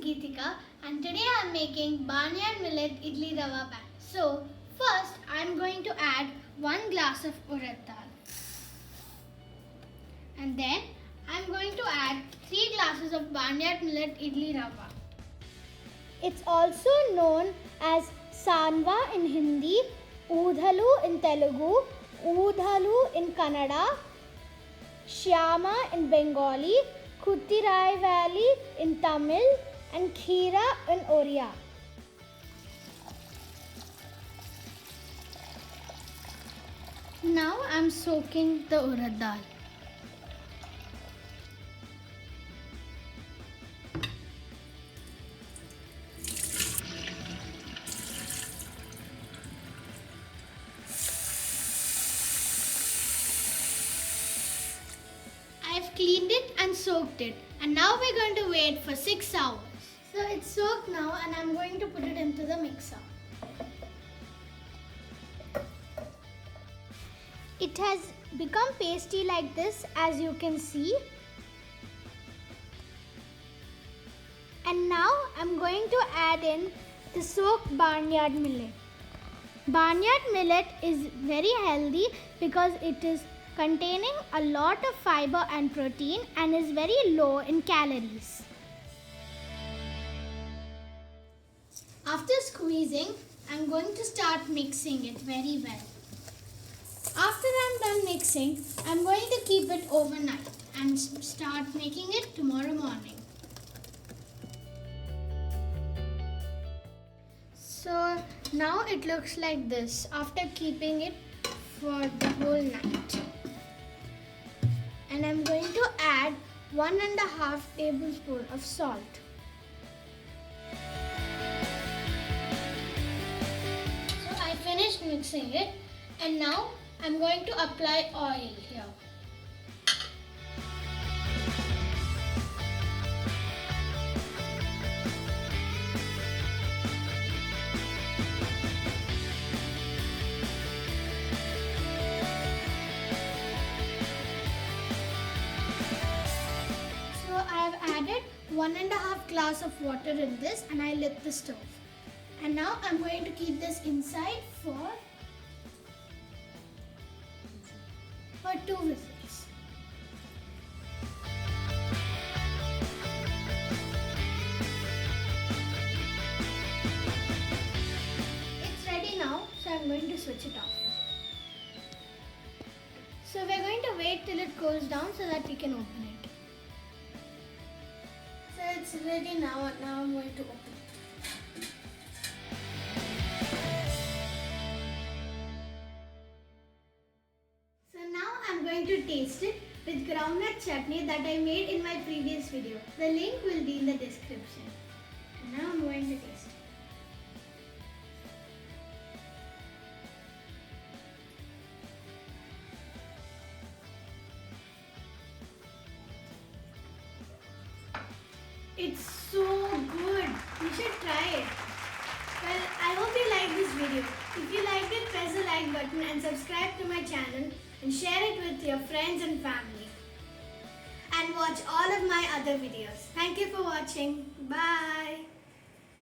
Geetika and today I am making Barnyard Millet Idly Rawa pan. So first I am going to add 1 glass of urad dal and then I am going to add 3 glasses of Barnyard Millet Idly Rawa. It's also known as Sanwa in Hindi, Udalu in Telugu, Udalu in Kannada, shyama in Bengali, kuthiraivolly in Tamil and kheera in Oriya. Now I am soaking the urad dal. I've cleaned it and soaked it, and now we're going to wait for 6 hours. So it's soaked now and I'm going to put it into the mixer. It has become pasty like this, as you can see. And now I'm going to add in the soaked barnyard millet. Barnyard millet is very healthy because it is containing a lot of fiber and protein and is very low in calories. After squeezing, I'm going to start mixing it very well. After I'm done mixing, I'm going to keep it overnight and start making it tomorrow morning. So now it looks like this after keeping it for the whole night. And I'm going to add 1.5 tablespoon of salt. So I finished mixing it and now I'm going to apply oil here. I have added 1.5 glass of water in this and I lit the stove. And now I'm going to keep this inside for 2 whistles. It's ready now, so I'm going to switch it off. So we're going to wait till it cools down so that we can open it. So it's ready now. Now I'm going to open it. So now I'm going to taste it with groundnut chutney that I made in my previous video. The link will be in the description. And now I'm going to taste it. It's so good. You should try it. Well, I hope you liked this video. If you liked it, press the like button and subscribe to my channel and share it with your friends and family. And watch all of my other videos. Thank you for watching. Bye.